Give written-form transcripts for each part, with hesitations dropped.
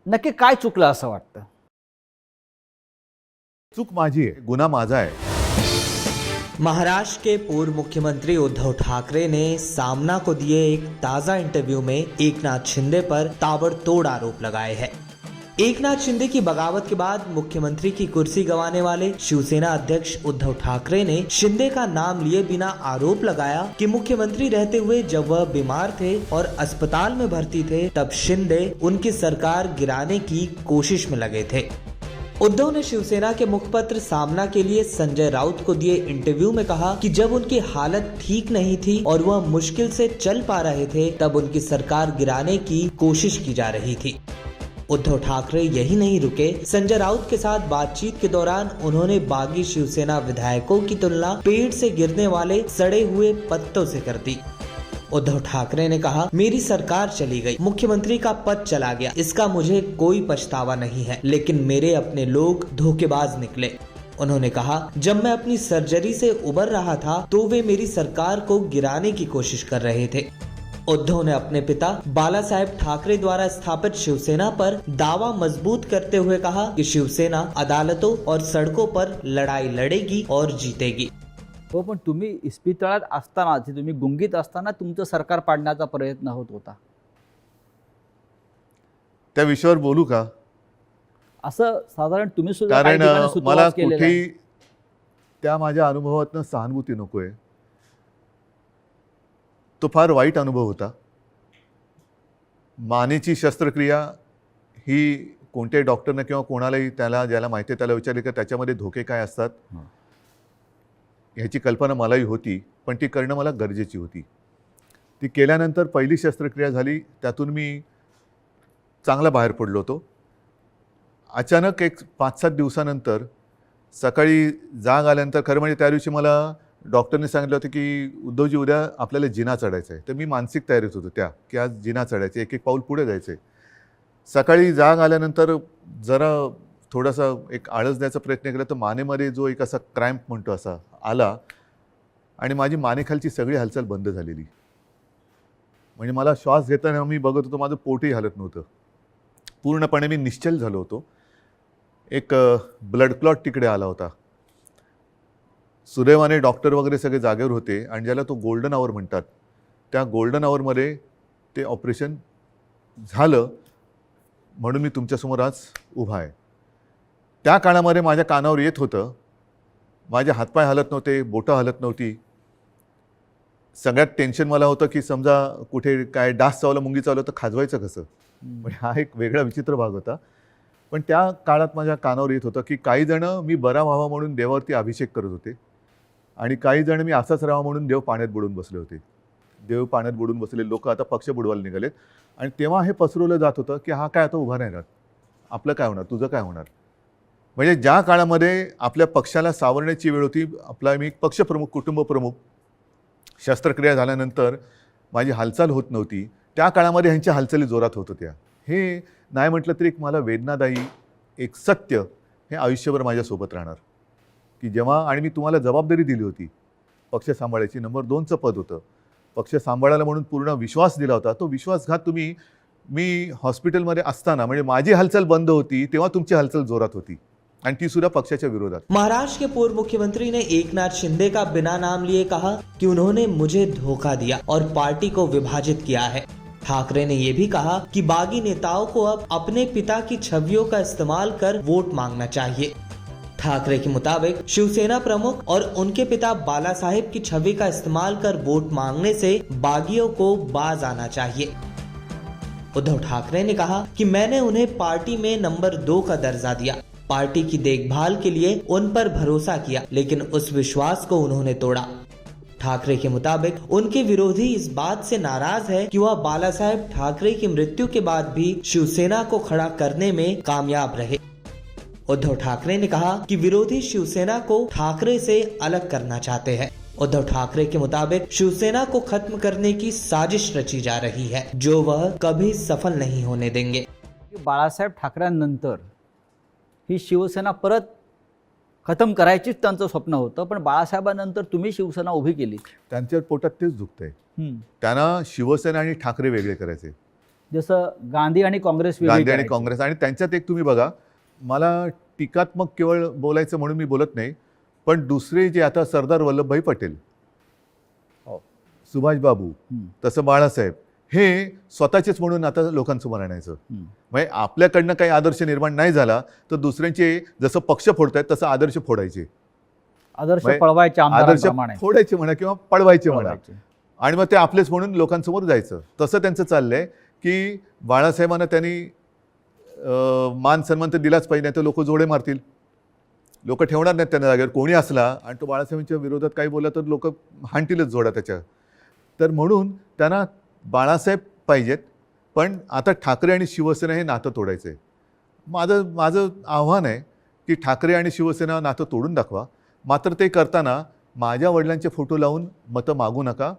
नक्की काय चुकलं असं वाटतं? चूक माझी आहे, गुन्हा माझा आहे. महाराष्ट्र के पूर्व मुख्यमंत्री उद्धव ठाकरे ने सामना को दिए एक ताजा इंटरव्यू में एकनाथ शिंदे पर ताबड़तोड़ आरोप लगाए हैं। एकनाथ शिंदे की बगावत के बाद मुख्यमंत्री की कुर्सी गंवाने वाले शिवसेना अध्यक्ष उद्धव ठाकरे ने शिंदे का नाम लिए बिना आरोप लगाया कि मुख्यमंत्री रहते हुए जब वह बीमार थे और अस्पताल में भर्ती थे, तब शिंदे उनकी सरकार गिराने की कोशिश में लगे थे। उद्धव ने शिवसेना के मुखपत्र सामना के लिए संजय राउत को दिए इंटरव्यू में कहा कि जब उनकी हालत ठीक नहीं थी और वह मुश्किल से चल पा रहे थे, तब उनकी सरकार गिराने की कोशिश की जा रही थी। उद्धव ठाकरे यही नहीं रुके, संजय राउत के साथ बातचीत के दौरान उन्होंने बागी शिवसेना विधायकों की तुलना पेड़ से गिरने वाले सड़े हुए पत्तों से कर दी। उद्धव ठाकरे ने कहा, मेरी सरकार चली गई, मुख्यमंत्री का पद चला गया, इसका मुझे कोई पछतावा नहीं है, लेकिन मेरे अपने लोग धोखेबाज निकले। उन्होंने कहा, जब मैं अपनी सर्जरी से उबर रहा था तो वे मेरी सरकार को गिराने की कोशिश कर रहे थे। उद्धव ने अपने पिता बाला साहेब ठाकरे द्वारा स्थापित शिवसेना पर दावा मजबूत करते हुए कहा कि शिवसेना अदालतों और सड़कों पर लड़ाई लड़ेगी और जीतेगी। हो, पण तुम्ही इस्पितळात असताना, तुम्ही गुंगीत असताना तुमचं सरकार पाडण्याचा प्रयत्न होत होता, त्या विषयावर बोलू का? असं साधारण तुम्ही सुद्धा काही कारण ठिकाणी मला सुतोवाच केलेला आहे. कुठेही त्या माझ्या अनुभवातनं सहानुभूती नकोय. तो फार वाईट अनुभव होता. मानेची शस्त्रक्रिया ही कोणत्याही डॉक्टरनं किंवा कोणालाही ज्याला माहिती आहे त्याला विचारले की त्याच्यामध्ये धोके काय असतात ह्याची कल्पना मलाही होती, पण ती करणं मला गरजेची होती. ती केल्यानंतर पहिली शस्त्रक्रिया झाली, त्यातून मी चांगला बाहेर पडलो होतो. अचानक एक 5-7 दिवसानंतर सकाळी जाग आल्यानंतर, खरं म्हणजे त्या दिवशी मला डॉक्टरने सांगितलं होतं की उद्धवजी उद्या आपल्याला जिना चढायचा आहे. तर मी मानसिक तयारीत होतो की आज जिना चढायचं, एक एक पाऊल पुढे जायचं आहे. सकाळी जाग आल्यानंतर जरा थोडासा एक आळस द्यायचा प्रयत्न केला तर मानेमध्ये जो एक असा क्रॅम्प म्हणतो असा आला आणि माझी मानेखालची सगळी हालचाल बंद झालेली. म्हणजे मला श्वास घेताना मी बघत होतो माझं पोटही हलत नव्हतं. पूर्णपणे मी निश्चल झालो होतो. एक ब्लड क्लॉट तिकडे आला होता. सुदैवाने डॉक्टर वगैरे सगळे जागेवर होते आणि ज्याला तो गोल्डन आवर म्हणतात, त्या गोल्डन आवरमध्ये ते ऑपरेशन झालं, म्हणून मी तुमच्यासमोर आज उभा आहे. त्या काळामध्ये माझ्या कानावर येत होतं, माझे हातपाय हलत नव्हते, बोटं हलत नव्हती. सगळ्यात टेन्शन मला होतं की समजा कुठे काय डास चावला, मुंगी चावलं तर खाजवायचं कसं. म्हणजे हा एक वेगळा विचित्र भाग होता. पण त्या काळात माझ्या कानावर येत होतं की काही जण मी बरा व्हावा म्हणून देवावरती अभिषेक करत होते आणि काही जण मी असाच राहावा म्हणून देव पाण्यात बुडून बसले होते. देव पाण्यात बुडून बसलेले लोक आता पक्ष बुडवायला निघालेत. आणि तेव्हा हे पसरवलं जात होतं की हा काय आता उभा नाही राहत, आपलं काय होणार, तुझं काय होणार. म्हणजे ज्या काळामध्ये आपल्या पक्षाला सावरण्याची वेळ होती, आपला मी पक्षप्रमुख, कुटुंबप्रमुख, शस्त्रक्रिया झाल्यानंतर माझी हालचाल होत नव्हती, त्या काळामध्ये ह्यांच्या हालचाली जोरात होत होत्या. हे नाही म्हटलं तरी एक मला वेदनादायी एक सत्य हे आयुष्यभर माझ्यासोबत राहणार की जेव्हा, आणि मी तुम्हाला जबाबदारी दिली होती पक्ष सांभाळायची, नंबर 2चं पद होतं, पक्ष सांभाळायला म्हणून पूर्ण विश्वास दिला होता. तो विश्वासघात तुम्ही, मी हॉस्पिटलमध्ये असताना, म्हणजे माझी हालचाल बंद होती तेव्हा तुमची हालचाल जोरात होती आणि ती सुद्धा पक्षाच्या विरोधात. महाराष्ट्र के पूर्व मुख्यमंत्री ने एकनाथ शिंदे का बिना नाम लिए कहा कि उन्होंने मुझे धोखा दिया और पार्टी को विभाजित किया है। ठाकरे ने ये भी कहा कि बागी नेताओं को अब अपने पिता की छवियों का इस्तेमाल कर वोट मांगना चाहिए। ठाकरे के मुताबिक शिवसेना प्रमुख और उनके पिता बाला साहेब की छवि का इस्तेमाल कर वोट मांगने से बागियों को बाज आना चाहिए। उद्धव ठाकरे ने कहा कि मैंने उन्हें पार्टी में नंबर 2 का दर्जा दिया, पार्टी की देखभाल के लिए उन पर भरोसा किया, लेकिन उस विश्वास को उन्होंने तोड़ा। ठाकरे के मुताबिक उनके विरोधी इस बात से नाराज है कि वह बाला साहेब ठाकरे की मृत्यु के बाद भी शिवसेना को खड़ा करने में कामयाब रहे। उद्धव ठाकरे ने कहा कि विरोधी शिवसेना को ठाकरे से अलग करना चाहते हैं। उद्धव ठाकरे के मुताबिक शिवसेना को खत्म करने की साजिश रची जा रही है, जो वह कभी सफल नहीं होने देंगे। बाळासाहेब ठाकरेंनंतर ही शिवसेना परत खतम करायचीच त्यांचं स्वप्न होतं, पण बाळासाहेबांनंतर तुम्ही शिवसेना उभी केली. त्यांच्या पोटात तेच दुखतंय. त्यांना शिवसेना आणि ठाकरे वेगळे करायचे. जसं गांधी आणि काँग्रेस वेगळी गांधी आणि करायची. काँग्रेस, आणि त्यांच्यात एक तुम्ही बघा, मला टीकात्मक केवळ बोलायचं म्हणून मी बोलत नाही, पण दुसरे जे आता सरदार वल्लभभाई पटेल, हो. सुभाषबाबू, हम्म. तसं बाळासाहेब, हे स्वतःचेच म्हणून आता लोकांसमोर आणायचं. हम्म. म्हणजे आपल्याकडनं काही आदर्श निर्माण नाही झाला तर दुसऱ्यांचे जसं पक्ष फोडतायत तसं आदर्श फोडायचे, आदर्श म्हणजे पळवायचे आदर्श आमदारांप्रमाणे. फोडायचे म्हणा किंवा पळवायचे म्हणा, पळवायचे. आणि मग ते आपलेच म्हणून लोकांसमोर जायचं. तसं त्यांचं चाललंय की बाळासाहेबांना त्यांनी मान सन्मान तर दिलाच पाहिजे, नाही तर लोक जोडे मारतील, लोक ठेवणार नाहीत त्यांना जागेवर. कोणी असला आणि तो बाळासाहेबांच्या विरोधात काही बोलला तर लोक हाणतीलच जोडा त्याच्या. तर म्हणून त्यांना बाळासाहेब पाहिजेत, पण आता ठाकरे आणि शिवसेना हे नातं तोडायचं आहे. माझं आव्हान आहे की ठाकरे आणि शिवसेना नातं तोडून दाखवा, मात्र ते करताना माझ्या वडिलांचे फोटो लावून मतं मागू नका.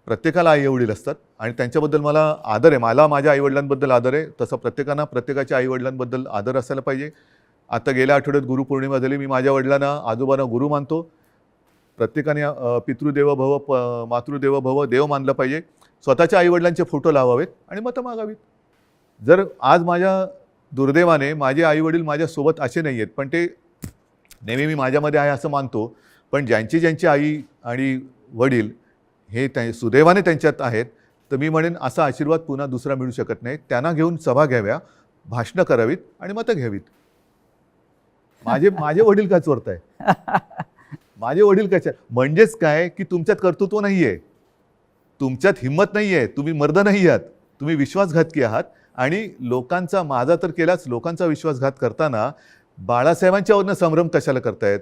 प्रत्येकाला आईवडील असतात आणि त्यांच्याबद्दल मला आदर आहे, मला माझ्या आईवडिलांबद्दल आदर आहे, तसं प्रत्येकांना प्रत्येकाच्या आईवडिलांबद्दल आदर असायला पाहिजे. आता गेल्या आठवड्यात गुरुपौर्णिमा झाली, मी माझ्या वडिलांना आजोबांना गुरु मानतो. प्रत्येकाने पितृदेव भव मातृदेव भव देव मानलं पाहिजे. स्वतःच्या आईवडिलांचे फोटो लावावेत आणि मतं मागावीत. जर आज माझ्या दुर्दैवाने माझे आईवडील माझ्यासोबत असे नाही आहेत, पण ते नेहमी मी माझ्यामध्ये आहे असं मानतो, पण ज्यांची आई आणि वडील हे सुदैवाने त्यांच्यात आहेत, तर मी म्हणेन असा आशीर्वाद पुन्हा दुसरा मिळू शकत नाही. त्यांना घेऊन सभा घ्याव्या, भाषणं करावीत आणि मतं घ्यावीत. माझे वडील का चोरत आहे? माझे वडील कशा? म्हणजेच काय की तुमच्यात कर्तृत्व नाही आहे, तुमच्यात हिंमत नाही आहे, तुम्ही मर्द नाही आहात, तुम्ही विश्वासघातकी आहात. आणि लोकांचा, माझा तर केलाच, लोकांचा विश्वासघात करताना बाळासाहेबांच्यावरनं संभ्रम कशाला करतायत?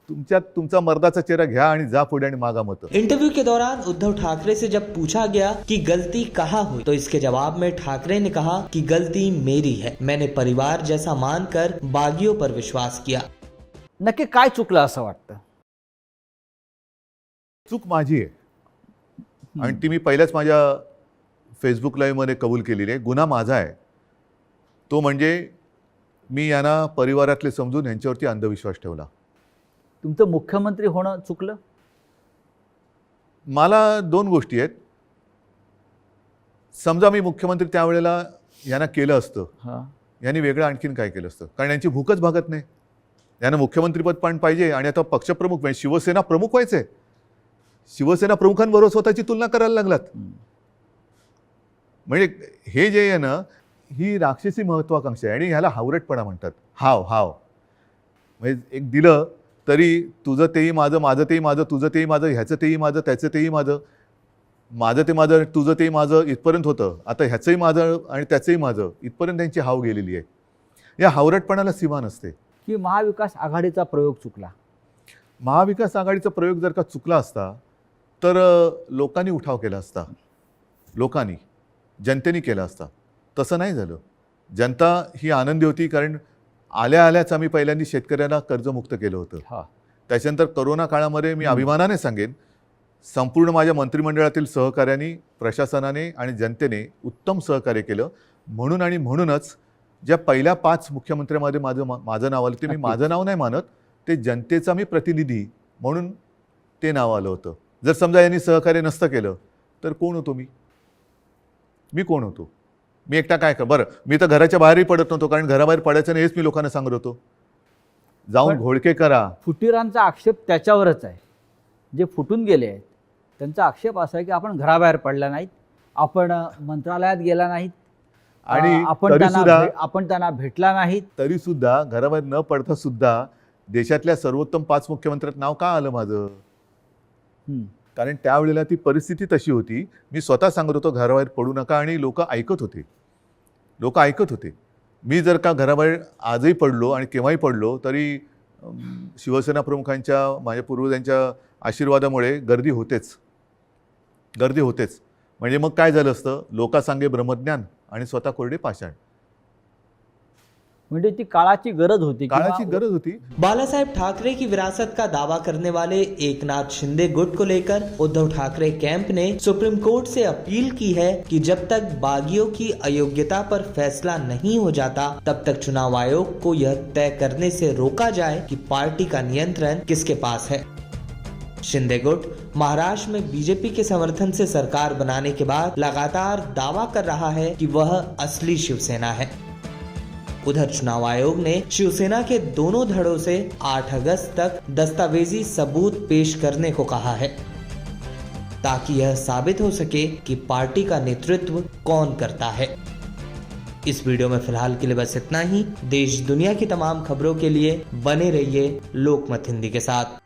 तुमच्यात तुमचा मर्दाचा चेहरा घ्या आणि जा पुढे आणि मागा मतं. इंटरव्यू के दौरान उद्धव ठाकरे से जब पूछा गया कि गलती कहाँ हुई, तो इसके जवाब में ठाकरे ने कहा कि गलती मेरी है, मैंने परिवार जैसा मानकर बागियों पर विश्वास किया. नक्की काय चुकलं असं वाटतं? चूक माझी आहे आणि ती मी पहिल्याच माझ्या फेसबुक लाईव्हमध्ये कबूल केलेली आहे. गुन्हा माझा आहे, तो म्हणजे मी यांना परिवारातले समजून यांच्यावरती अंधविश्वास ठेवला. तुमचं मुख्यमंत्री होणं चुकलं? मला दोन गोष्टी आहेत. समजा मी मुख्यमंत्री त्यावेळेला यांना केलं असतं, हां. यांनी वेगळं आणखीन काय केलं असतं, कारण यांची भूकच भागत नाही. यांना मुख्यमंत्रीपद पण पाहिजे आणि आता पक्षप्रमुख म्हणजे शिवसेना प्रमुख व्हायचे. शिवसेना प्रमुखांबरोबर स्वतःची तुलना करायला लागलात. म्हणजे हे जे आहे ना, ही राक्षसी महत्वाकांक्षा आहे आणि ह्याला हावरटपणा म्हणतात. हाव म्हणजे एक दिलं तरी तुझं तेही माझं, माझं तेही माझं, तुझं तेही माझं, ह्याचं तेही माझं, त्याचं तेही माझं, माझं ते माझं, तुझं तेही माझं, इथपर्यंत होतं. आता ह्याचंही माझं आणि त्याचंही माझं, इथपर्यंत त्यांची हाव गेलेली आहे. या हावरटपणाला सीमा नसते. की महाविकास आघाडीचा प्रयोग चुकला? महाविकास आघाडीचा प्रयोग जर का चुकला असता तर लोकांनी उठाव केला असता, लोकांनी, जनतेने केला असता. तसं नाही झालं. जनता ही आनंदी होती, कारण आल्याच आम्ही पहिल्यांदा शेतकऱ्यांना कर्जमुक्त केलं होतं. हां. त्याच्यानंतर करोना काळामध्ये मी अभिमानाने सांगेन, संपूर्ण माझ्या मंत्रिमंडळातील सहकाऱ्यांनी, प्रशासनाने आणि जनतेने उत्तम सहकार्य केलं. म्हणूनच ज्या पहिल्या 5 मुख्यमंत्र्यांमध्ये माझं नाव आलं, ते मी माझं नाव नाही मानत, ते जनतेचा मी प्रतिनिधी म्हणून ते नाव आलं होतं. जर समजा यांनी सहकार्य नसतं केलं तर कोण होतो मी कोण होतो? मी एकटा काय कर? बरं, मी तर घराच्या बाहेरही पडत नव्हतो, कारण घराबाहेर पडायचं नाही हेच मी लोकांना सांगत होतो. जाऊन पण घोळके करा. फुटीरांचा आक्षेप त्याच्यावरच आहे. जे फुटून गेले आहेत त्यांचा आक्षेप असा आहे की आपण घराबाहेर पडला नाहीत, आपण मंत्रालयात गेला नाहीत, आणि आपण त्यांना भेटला नाहीत. तरी सुद्धा घराबाहेर न पडता सुद्धा देशातल्या सर्वोत्तम 5 मुख्यमंत्र्यात नाव का आलं माझं? कारण त्यावेळेला ती परिस्थिती तशी होती. मी स्वतः सांगत होतो घराबाहेर पडू नका आणि लोक ऐकत होते. मी जर का घराबाहेर आजही पडलो आणि केव्हाही पडलो तरी शिवसेना प्रमुखांच्या, माझ्या पूर्वजांच्या आशीर्वादामुळे गर्दी होतेच. म्हणजे मग काय झालं असतं? लोकांसांगे ब्रह्मज्ञान आणि स्वतः कोरडे पाषाण. म्हणजे ती काळाची गरज होती. बाला साहेब ठाकरे की विरासत का दावा करने वाले एकनाथ शिंदे गुट को लेकर उद्धव ठाकरे कैंप ने सुप्रीम कोर्ट से अपील की है कि जब तक बागियों की अयोग्यता पर फैसला नहीं हो जाता तब तक चुनाव आयोग को यह तय करने से रोका जाए कि पार्टी का नियंत्रण किसके पास है. शिंदे गुट महाराष्ट्र में बीजेपी के समर्थन से सरकार बनाने के बाद लगातार दावा कर रहा है कि वह असली शिवसेना है। उधर चुनाव आयोग ने शिवसेना के दोनों धड़ों से 8 अगस्त तक दस्तावेजी सबूत पेश करने को कहा है, ताकि यह साबित हो सके कि पार्टी का नेतृत्व कौन करता है। इस वीडियो में फिलहाल के लिए बस इतना ही। देश दुनिया की तमाम खबरों के लिए बने रहिए लोकमत हिंदी के साथ।